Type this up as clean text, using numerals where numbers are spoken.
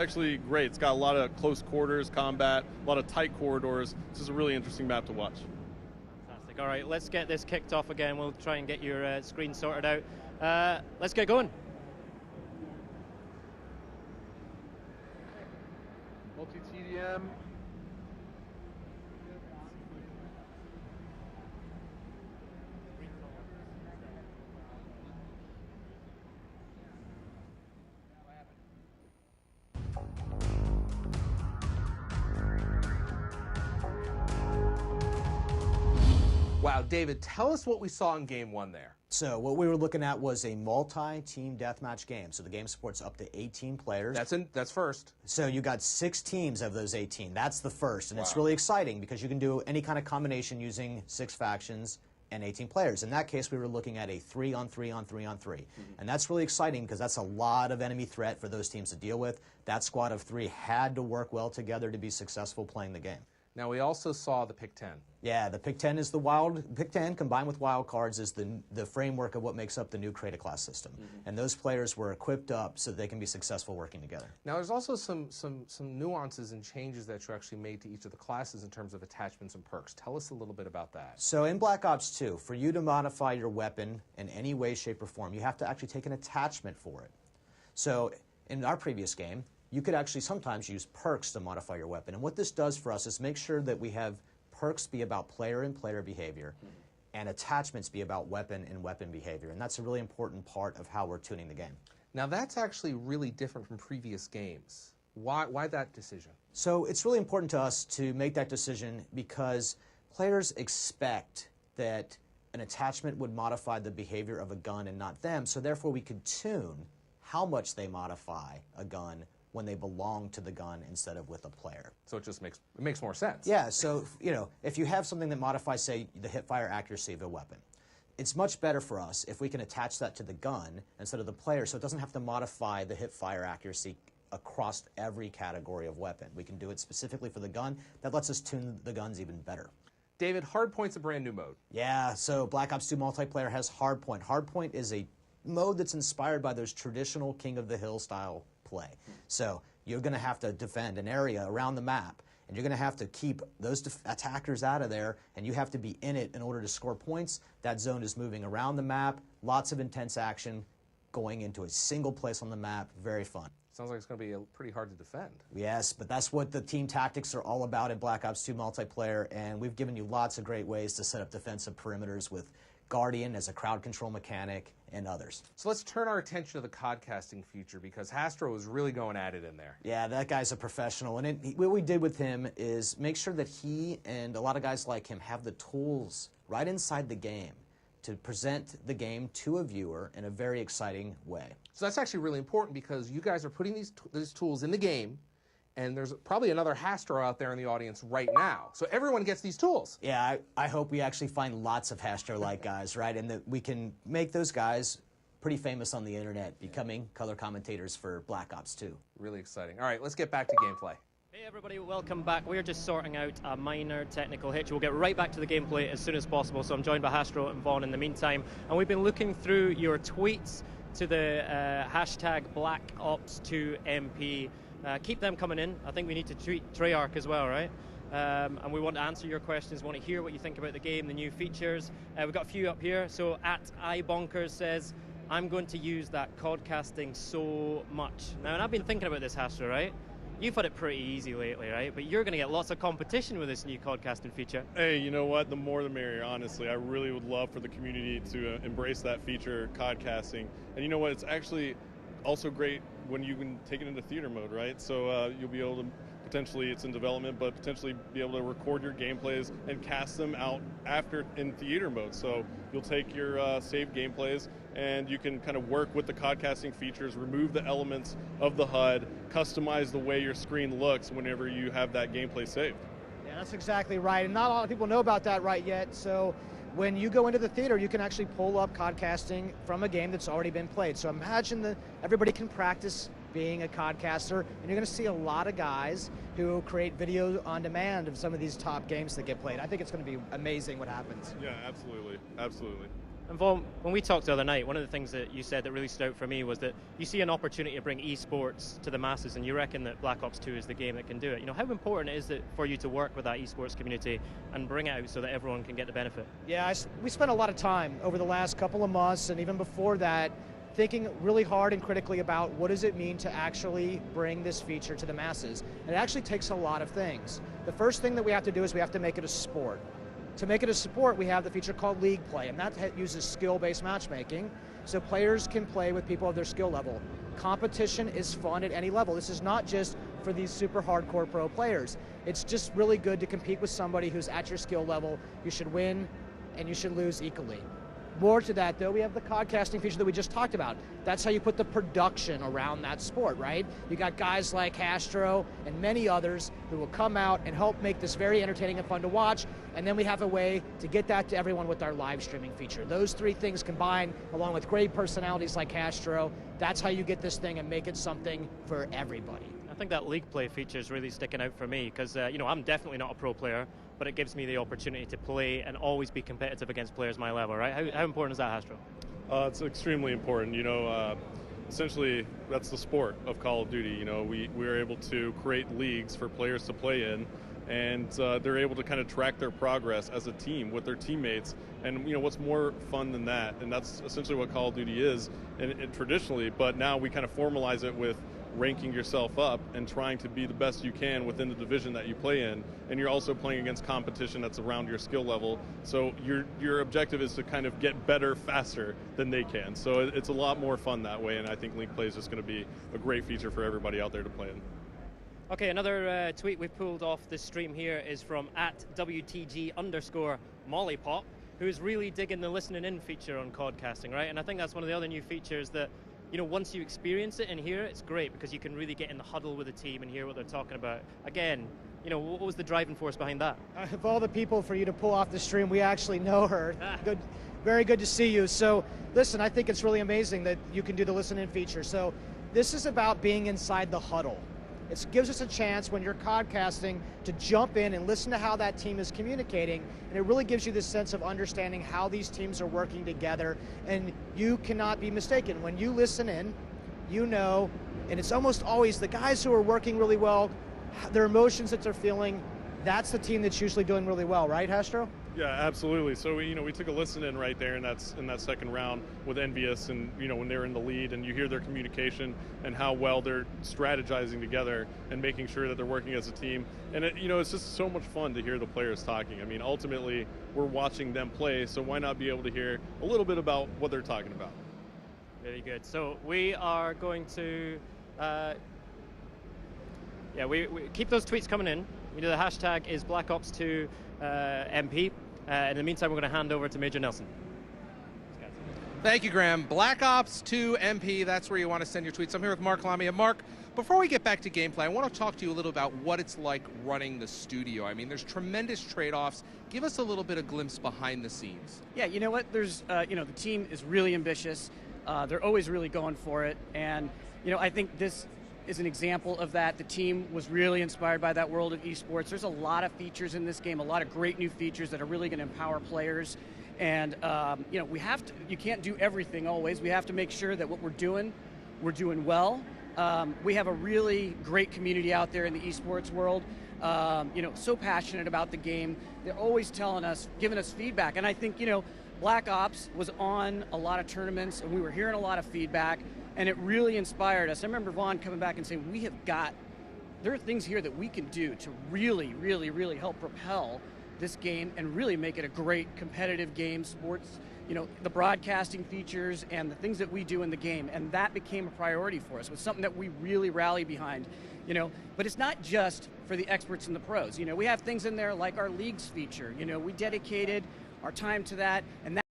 actually great. It's got a lot of close quarters combat, a lot of tight corridors. This is a really interesting map to watch. Fantastic. All right, let's get this kicked off again. We'll try and get your screen sorted out. Let's get going. Multi-TDM. Wow, David, tell us what we saw in Game 1 there. So what we were looking at was a multi-team deathmatch game. So the game supports up to 18 players. That's first. So you got 6 teams of those 18. That's the first. And It's really exciting because you can do any kind of combination using 6 factions and 18 players. In that case, we were looking at a 3-on-3-on-3-on-3. And that's really exciting because that's a lot of enemy threat for those teams to deal with. That squad of 3 had to work well together to be successful playing the game. Now, we also saw the Pick 10. Yeah, the Pick 10 is Pick 10 combined with wild cards is the framework of what makes up the new create a class system. And those players were equipped up so they can be successful working together. Now, there's also some nuances and changes that you actually made to each of the classes in terms of attachments and perks. Tell us a little bit about that. So in Black Ops 2, for you to modify your weapon in any way, shape, or form, you have to actually take an attachment for it. So in our previous game, you could actually sometimes use perks to modify your weapon. And what this does for us is make sure that we have perks be about player and player behavior, and attachments be about weapon and weapon behavior. And that's a really important part of how we're tuning the game. Now, that's actually really different from previous games. Why that decision? So it's really important to us to make that decision because players expect that an attachment would modify the behavior of a gun and not them. So therefore, we could tune how much they modify a gun when they belong to the gun instead of with a player. So it just makes more sense. Yeah, so, if you have something that modifies, say, the hip-fire accuracy of a weapon, it's much better for us if we can attach that to the gun instead of the player, so it doesn't have to modify the hip-fire accuracy across every category of weapon. We can do it specifically for the gun. That lets us tune the guns even better. David, Hardpoint's a brand new mode. Yeah, so Black Ops 2 multiplayer has Hardpoint. Hardpoint is a mode that's inspired by those traditional King of the Hill style play. So you're going to have to defend an area around the map, and you're going to have to keep those attackers out of there, and you have to be in it in order to score points. That zone is moving around the map, lots of intense action, going into a single place on the map, very fun. Sounds like it's going to be pretty hard to defend. Yes, but that's what the team tactics are all about in Black Ops 2 multiplayer, and we've given you lots of great ways to set up defensive perimeters with Guardian as a crowd control mechanic, and others. So let's turn our attention to the codcasting feature because Hastro was really going at it in there. Yeah, that guy's a professional. And what we did with him is make sure that he and a lot of guys like him have the tools right inside the game to present the game to a viewer in a very exciting way. So that's actually really important because you guys are putting these tools in the game, and there's probably another Hastro out there in the audience right now. So everyone gets these tools. Yeah, I hope we actually find lots of Hastro-like guys, right? And that we can make those guys pretty famous on the internet, becoming color commentators for Black Ops 2. Really exciting. All right, let's get back to gameplay. Hey everybody, welcome back. We're just sorting out a minor technical hitch. We'll get right back to the gameplay as soon as possible. So I'm joined by Hastro and Vaughn in the meantime. And we've been looking through your tweets to the hashtag BlackOps2MP. Keep them coming in. I think we need to tweet Treyarch as well, right? And we want to answer your questions. We want to hear what you think about the game, the new features. We've got a few up here. So @iBonkers says, I'm going to use that codcasting so much. Now, and I've been thinking about this, Hastro, right? You've had it pretty easy lately, right? But you're going to get lots of competition with this new codcasting feature. Hey, you know what? The more the merrier, honestly. I really would love for the community to embrace that feature, codcasting. And you know what? It's actually also great when you can take it into theater mode, right? So you'll be able to potentially, it's in development, but potentially be able to record your gameplays and cast them out after in theater mode. So you'll take your saved gameplays and you can kind of work with the codcasting features, remove the elements of the HUD, customize the way your screen looks whenever you have that gameplay saved. Yeah, that's exactly right. And not a lot of people know about that right yet. So when you go into the theater, you can actually pull up codcasting from a game that's already been played. So imagine that everybody can practice being a codcaster, and you're going to see a lot of guys who create video on demand of some of these top games that get played. I think it's going to be amazing what happens. Yeah, absolutely, absolutely. And Vaughn, when we talked the other night, one of the things that you said that really stood out for me was that you see an opportunity to bring esports to the masses, and you reckon that Black Ops 2 is the game that can do it. How important is it for you to work with that esports community and bring it out so that everyone can get the benefit? Yeah, we spent a lot of time over the last couple of months, and even before that, thinking really hard and critically about what does it mean to actually bring this feature to the masses. And it actually takes a lot of things. The first thing that we have to do is we have to make it a sport. To make it a sport, we have the feature called League Play, and that uses skill-based matchmaking, so players can play with people of their skill level. Competition is fun at any level. This is not just for these super hardcore pro players. It's just really good to compete with somebody who's at your skill level. You should win, and you should lose equally. More to that, though, we have the codcasting feature that we just talked about. That's how you put the production around that sport, right? You got guys like Astro and many others who will come out and help make this very entertaining and fun to watch, and then we have a way to get that to everyone with our live streaming feature. Those three things combined, along with great personalities like Astro, that's how you get this thing and make it something for everybody. I think that League Play feature is really sticking out for me because, I'm definitely not a pro player, but it gives me the opportunity to play and always be competitive against players my level, right? How important is that, Astro? It's extremely important. Essentially, that's the sport of Call of Duty. We are able to create leagues for players to play in, and they're able to kind of track their progress as a team with their teammates. And what's more fun than that? And that's essentially what Call of Duty is, and traditionally. But now we kind of formalize it with ranking yourself up and trying to be the best you can within the division that you play in, and you're also playing against competition that's around your skill level, so your objective is to kind of get better faster than they can. So it's a lot more fun that way, and I think League Play is just going to be a great feature for everybody out there to play in. Okay, another tweet we pulled off this stream here is from @WTG_Mollypop, who's really digging the listening in feature on codcasting, right? And I think that's one of the other new features that once you experience it and hear it, it's great because you can really get in the huddle with the team and hear what they're talking about. Again, what was the driving force behind that? Of all the people for you to pull off the stream, we actually know her. Good, very good to see you. So, listen, I think it's really amazing that you can do the listen-in feature. So, this is about being inside the huddle. It gives us a chance when you're podcasting to jump in and listen to how that team is communicating, and it really gives you this sense of understanding how these teams are working together, and you cannot be mistaken. When you listen in, and it's almost always the guys who are working really well, their emotions that they're feeling, that's the team that's usually doing really well, right, Astro? Yeah, absolutely. So we took a listen in right there in that second round with Envious, and when they're in the lead, and you hear their communication and how well they're strategizing together and making sure that they're working as a team. And it's just so much fun to hear the players talking. I mean, ultimately we're watching them play, so why not be able to hear a little bit about what they're talking about? Very good. So we are going to we keep those tweets coming in. The hashtag is Black Ops 2 MP. In the meantime, we're going to hand over to Major Nelson. Thank you, Graham. Black Ops 2 MP, that's where you want to send your tweets. I'm here with Mark Lamia. Mark, before we get back to gameplay, I want to talk to you a little about what it's like running the studio. I mean, there's tremendous trade-offs. Give us a little bit of glimpse behind the scenes. Yeah, you know what? There's, the team is really ambitious. They're always really going for it. And, I think this is an example of that. The team was really inspired by that world of esports. There's a lot of features in this game, a lot of great new features that are really going to empower players. And, you can't do everything always. We have to make sure that what we're doing well. We have a really great community out there in the esports world, so passionate about the game. They're always telling us, giving us feedback. And I think, Black Ops was on a lot of tournaments, and we were hearing a lot of feedback, and it really inspired us. I remember Vaughn coming back and saying, there are things here that we can do to really, really, really help propel this game and really make it a great competitive game, sports, the broadcasting features and the things that we do in the game. And that became a priority for us. It was something that we really rally behind, but it's not just for the experts and the pros. We have things in there like our leagues feature. We dedicated our time to that, and that